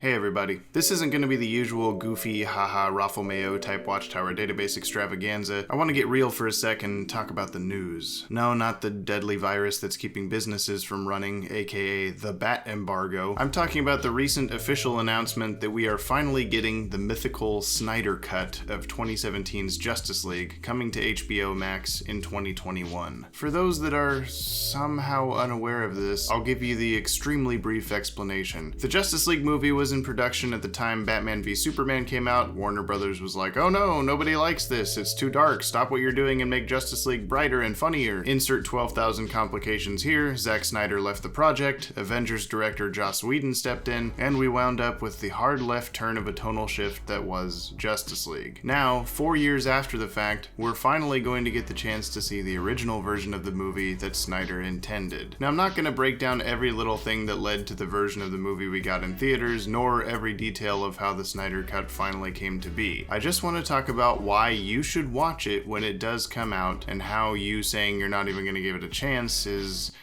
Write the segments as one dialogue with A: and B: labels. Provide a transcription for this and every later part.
A: Hey everybody, this isn't going to be the usual goofy, haha, Raffle Mayo type Watchtower Database extravaganza. I want to get real for a sec and talk about the news. No, not the deadly virus that's keeping businesses from running, aka the bat embargo. I'm talking about the recent official announcement that we are finally getting the mythical Snyder Cut of 2017's Justice League coming to HBO Max in 2021. For those that are somehow unaware of this, I'll give you the extremely brief explanation. The Justice League movie was in production at the time Batman v Superman came out. Warner Brothers was like, oh no, nobody likes this, it's too dark, stop what you're doing and make Justice League brighter and funnier. Insert 12,000 complications here, Zack Snyder left the project, Avengers director Joss Whedon stepped in, and we wound up with the hard left turn of a tonal shift that was Justice League. Now, 4 years after the fact, we're finally going to get the chance to see the original version of the movie that Snyder intended. Now, I'm not going to break down every little thing that led to the version of the movie we got in theaters, nor every detail of how the Snyder Cut finally came to be. I just want to talk about why you should watch it when it does come out, and how you saying you're not even going to give it a chance is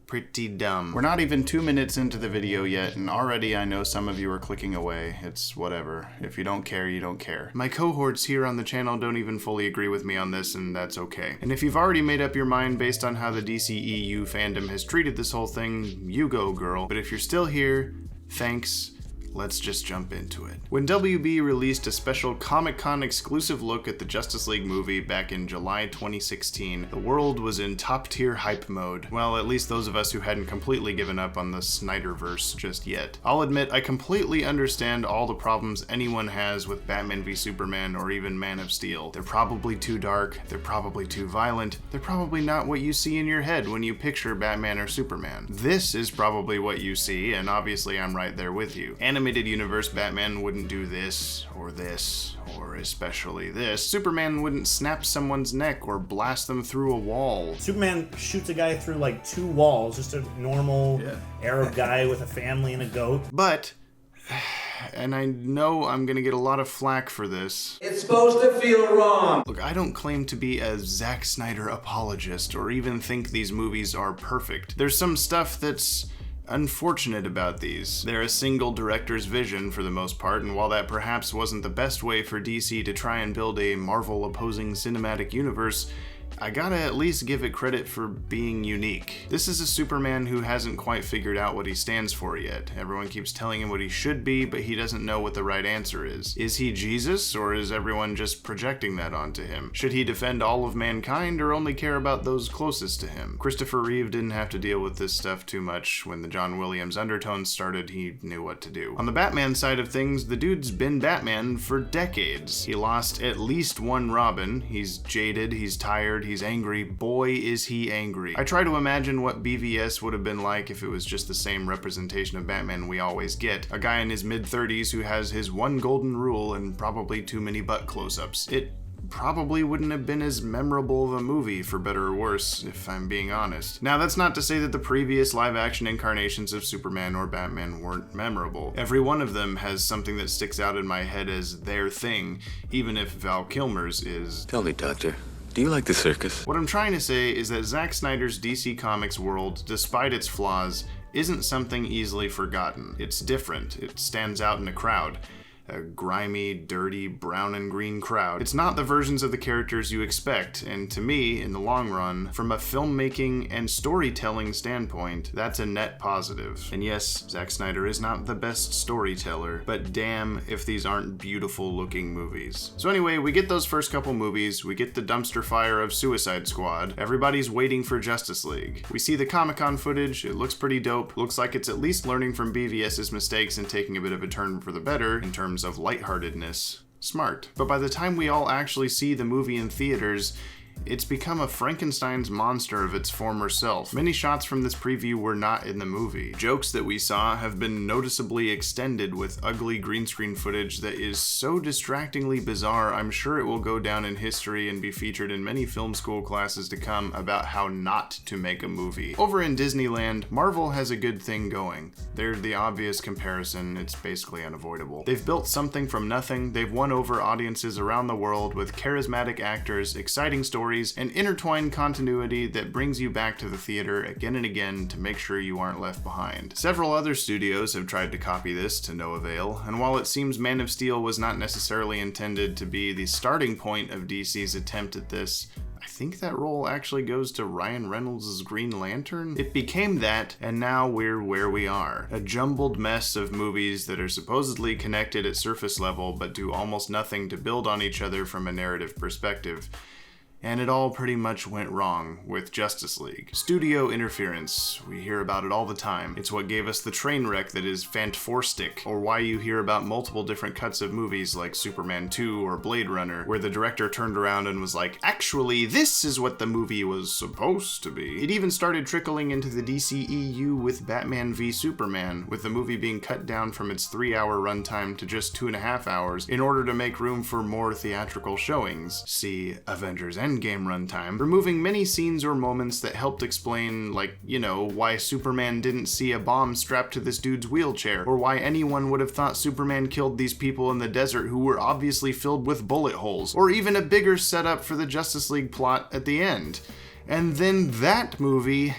A: pretty dumb. We're not even 2 minutes into the video yet, and already I know some of you are clicking away. It's whatever. If you don't care, you don't care. My cohorts here on the channel don't even fully agree with me on this, and that's okay. And if you've already made up your mind based on how the DCEU fandom has treated this whole thing, you go, girl. But if you're still here, thanks. Let's just jump into it. When WB released a special Comic-Con exclusive look at the Justice League movie back in July 2016, the world was in top-tier hype mode. Well, at least those of us who hadn't completely given up on the Snyderverse just yet. I'll admit, I completely understand all the problems anyone has with Batman v Superman or even Man of Steel. They're probably too dark, they're probably too violent, they're probably not what you see in your head when you picture Batman or Superman. This is probably what you see, and obviously I'm right there with you. Animated universe Batman wouldn't do this, or especially this. Superman wouldn't snap someone's neck or blast them through a wall.
B: Superman shoots a guy through like 2 walls, just a normal Arab guy with a family and a goat.
A: But, and I know I'm gonna get a lot of flack for this.
C: It's supposed to feel wrong.
A: Look, I don't claim to be a Zack Snyder apologist or even think these movies are perfect. There's some stuff that's unfortunate about these. They're a single director's vision for the most part, and while that perhaps wasn't the best way for DC to try and build a Marvel opposing cinematic universe, I gotta at least give it credit for being unique. This is a Superman who hasn't quite figured out what he stands for yet. Everyone keeps telling him what he should be, but he doesn't know what the right answer is. Is he Jesus, or is everyone just projecting that onto him? Should he defend all of mankind, or only care about those closest to him? Christopher Reeve didn't have to deal with this stuff too much. When the John Williams undertones started, he knew what to do. On the Batman side of things, the dude's been Batman for decades. He lost at least one Robin. He's jaded, he's tired, he's angry. Boy, is he angry. I try to imagine what BVS would have been like if it was just the same representation of Batman we always get. A guy in his mid-30s who has his one golden rule and probably too many butt close-ups. It probably wouldn't have been as memorable of a movie, for better or worse, if I'm being honest. Now, that's not to say that the previous live-action incarnations of Superman or Batman weren't memorable. Every one of them has something that sticks out in my head as their thing, even if Val Kilmer's is.
D: Tell me, Doctor, do you like the circus?
A: What I'm trying to say is that Zack Snyder's DC Comics world, despite its flaws, isn't something easily forgotten. It's different. It stands out in a crowd. A grimy, dirty, brown and green crowd. It's not the versions of the characters you expect, and to me, in the long run, from a filmmaking and storytelling standpoint, that's a net positive. And yes, Zack Snyder is not the best storyteller, but damn if these aren't beautiful looking movies. So anyway, we get those first couple movies, we get the dumpster fire of Suicide Squad, everybody's waiting for Justice League. We see the Comic-Con footage, it looks pretty dope, looks like it's at least learning from BVS's mistakes and taking a bit of a turn for the better in terms of lightheartedness. Smart. But by the time we all actually see the movie in theaters, it's become a Frankenstein's monster of its former self. Many shots from this preview were not in the movie. Jokes that we saw have been noticeably extended with ugly green screen footage that is so distractingly bizarre, I'm sure it will go down in history and be featured in many film school classes to come about how not to make a movie. Over in Disneyland, Marvel has a good thing going. They're the obvious comparison, it's basically unavoidable. They've built something from nothing, they've won over audiences around the world with charismatic actors, exciting stories, stories, and intertwined continuity that brings you back to the theater again and again to make sure you aren't left behind. Several other studios have tried to copy this to no avail, and while it seems Man of Steel was not necessarily intended to be the starting point of DC's attempt at this, I think that role actually goes to Ryan Reynolds' Green Lantern. It became that, and now we're where we are. A jumbled mess of movies that are supposedly connected at surface level but do almost nothing to build on each other from a narrative perspective. And it all pretty much went wrong with Justice League. Studio interference. We hear about it all the time. It's what gave us the train wreck that is Fantastic, or why you hear about multiple different cuts of movies like Superman 2 or Blade Runner, where the director turned around and was like, actually, this is what the movie was supposed to be. It even started trickling into the DCEU with Batman v Superman, with the movie being cut down from its 3-hour runtime to just 2.5 hours in order to make room for more theatrical showings. See Avengers Endgame runtime, removing many scenes or moments that helped explain, like, why Superman didn't see a bomb strapped to this dude's wheelchair, or why anyone would have thought Superman killed these people in the desert who were obviously filled with bullet holes, or even a bigger setup for the Justice League plot at the end. And then that movie...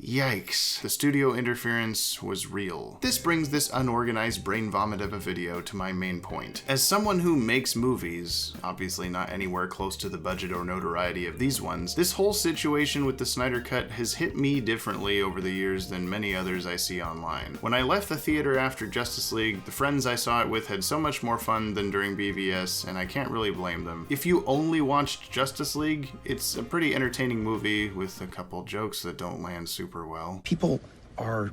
A: Yikes. The studio interference was real. This brings this unorganized brain vomit of a video to my main point. As someone who makes movies, obviously not anywhere close to the budget or notoriety of these ones, this whole situation with the Snyder Cut has hit me differently over the years than many others I see online. When I left the theater after Justice League, the friends I saw it with had so much more fun than during BVS, and I can't really blame them. If you only watched Justice League, it's a pretty entertaining movie with a couple jokes that don't land super well.
E: People are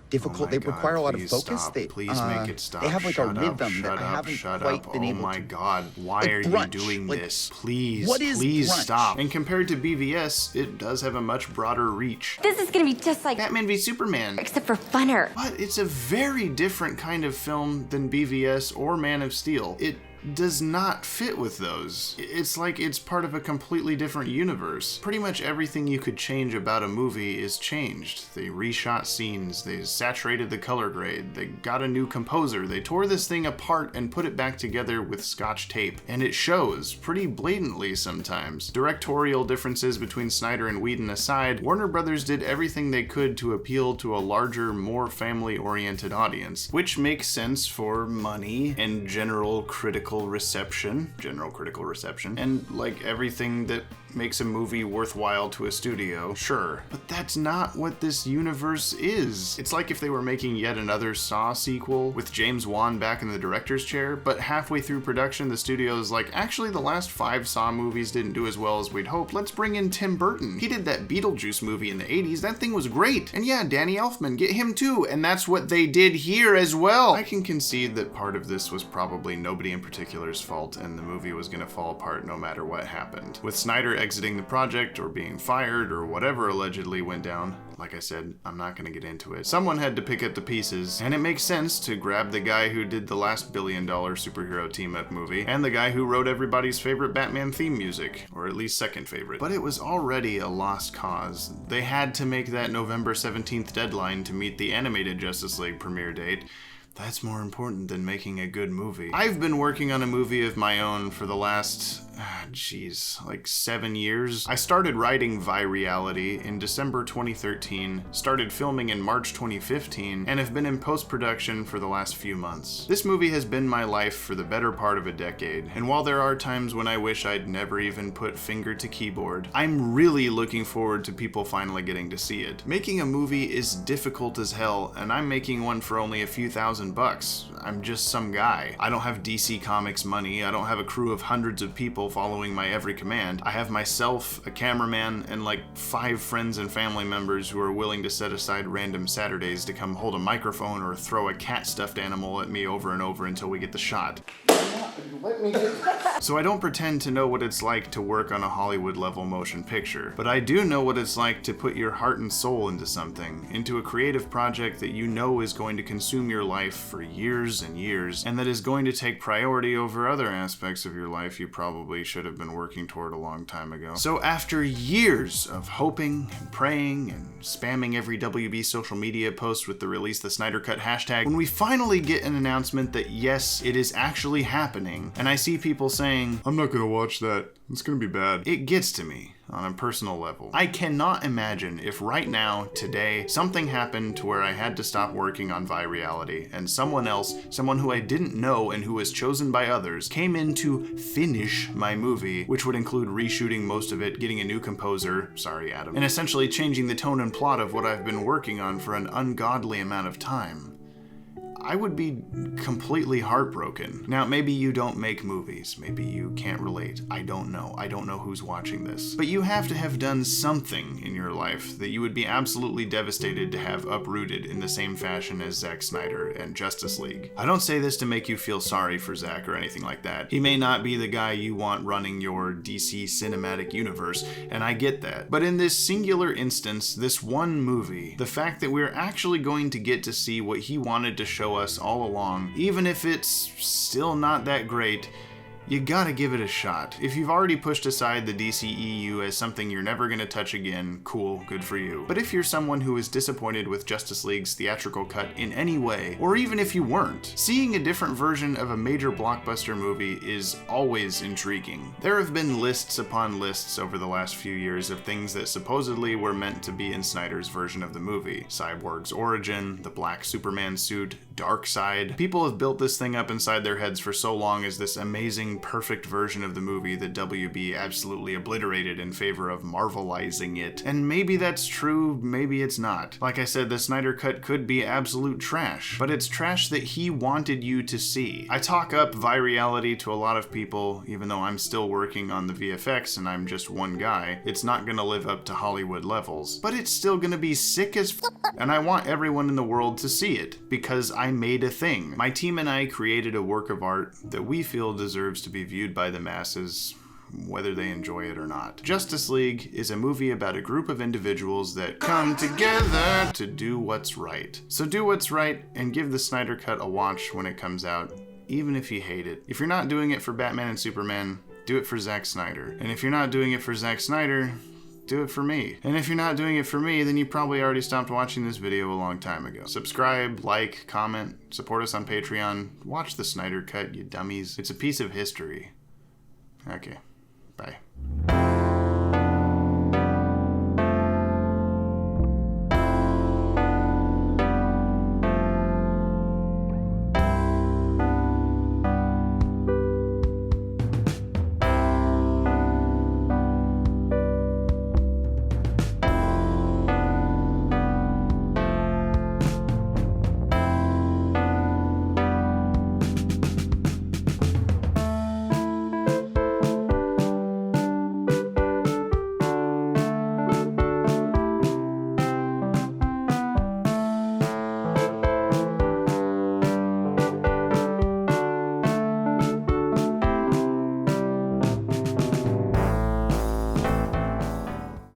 E: difficult. They require a lot of focus.
A: Stop. Please make it stop.
E: They have like
A: shut
E: a rhythm that I haven't quite been able to.
A: Oh my god, why
E: like
A: are
E: brunch.
A: you doing
E: Like,
A: this? Please,
E: what is
A: please
E: brunch?
A: stop. And compared to BVS, it does have a much broader reach.
F: This is gonna be just like
A: Batman v Superman.
F: except for funner.
A: But it's a very different kind of film than BVS or Man of Steel. It does not fit with those. It's like it's part of a completely different universe. Pretty much everything you could change about a movie is changed. They reshot scenes, they saturated the color grade, they got a new composer, they tore this thing apart and put it back together with Scotch tape. And it shows, pretty blatantly sometimes. Directorial differences between Snyder and Whedon aside, Warner Brothers did everything they could to appeal to a larger, more family-oriented audience, which makes sense for money and general critical reception, and like everything that makes a movie worthwhile to a studio, sure. But that's not what this universe is. It's like if they were making yet another Saw sequel with James Wan back in the director's chair, but halfway through production the studio's like, actually the last 5 Saw movies didn't do as well as we'd hoped, let's bring in Tim Burton. He did that Beetlejuice movie in the 80s, that thing was great. And yeah, Danny Elfman, get him too, and that's what they did here as well. I can concede that part of this was probably nobody in particular's fault, and the movie was gonna fall apart no matter what happened. With Snyder exiting the project or being fired or whatever allegedly went down, like I said, I'm not gonna get into it. Someone had to pick up the pieces, and it makes sense to grab the guy who did the last billion-dollar superhero team-up movie, and the guy who wrote everybody's favorite Batman theme music, or at least second favorite. But it was already a lost cause. They had to make that November 17th deadline to meet the animated Justice League premiere date. That's more important than making a good movie. I've been working on a movie of my own for the last, like 7 years. I started writing Vi-Reality in December 2013, started filming in March 2015, and have been in post-production for the last few months. This movie has been my life for the better part of a decade, and while there are times when I wish I'd never even put finger to keyboard, I'm really looking forward to people finally getting to see it. Making a movie is difficult as hell, and I'm making one for only a few $1,000. I'm just some guy. I don't have DC Comics money, I don't have a crew of hundreds of people following my every command. I have myself, a cameraman, and like 5 friends and family members who are willing to set aside random Saturdays to come hold a microphone or throw a cat stuffed animal at me over and over until we get the shot. So I don't pretend to know what it's like to work on a Hollywood-level motion picture, but I do know what it's like to put your heart and soul into something, into a creative project that you know is going to consume your life for years years and years, and that is going to take priority over other aspects of your life you probably should have been working toward a long time ago. So after years of hoping and praying and spamming every WB social media post with the Release the Snyder Cut hashtag, when we finally get an announcement that yes, it is actually happening, and I see people saying, I'm not gonna watch that, it's gonna be bad, it gets to me on a personal level. I cannot imagine if right now, today, something happened to where I had to stop working on Vi-Reality and someone else, someone who I didn't know and who was chosen by others, came in to finish my movie, which would include reshooting most of it, getting a new composer, sorry Adam, and essentially changing the tone and plot of what I've been working on for an ungodly amount of time. I would be completely heartbroken. Now, maybe you don't make movies. Maybe you can't relate. I don't know. I don't know who's watching this. But you have to have done something in your life that you would be absolutely devastated to have uprooted in the same fashion as Zack Snyder and Justice League. I don't say this to make you feel sorry for Zack or anything like that. He may not be the guy you want running your DC cinematic universe, and I get that. But in this singular instance, this one movie, the fact that we're actually going to get to see what he wanted to show us all along, even if it's still not that great, you gotta give it a shot. If you've already pushed aside the DCEU as something you're never gonna touch again, cool, good for you. But if you're someone who is disappointed with Justice League's theatrical cut in any way, or even if you weren't, seeing a different version of a major blockbuster movie is always intriguing. There have been lists upon lists over the last few years of things that supposedly were meant to be in Snyder's version of the movie. Cyborg's origin, the black Superman suit, Darkseid. People have built this thing up inside their heads for so long as this amazing, perfect version of the movie that WB absolutely obliterated in favor of Marvelizing it. And maybe that's true, maybe it's not. Like I said, the Snyder Cut could be absolute trash, but it's trash that he wanted you to see. I talk up Vi-Reality to a lot of people, even though I'm still working on the VFX and I'm just one guy. It's not gonna live up to Hollywood levels, but it's still gonna be sick as and I want everyone in the world to see it, because I made a thing. My team and I created a work of art that we feel deserves to be viewed by the masses, whether they enjoy it or not. Justice League is a movie about a group of individuals that come together to do what's right. So do what's right and give the Snyder Cut a watch when it comes out, even if you hate it. If you're not doing it for Batman and Superman, do it for Zack Snyder. And if you're not doing it for Zack Snyder, do it for me. And if you're not doing it for me, then you probably already stopped watching this video a long time ago. Subscribe, like, comment, support us on Patreon. Watch the Snyder Cut, you dummies. It's a piece of history. Okay, bye.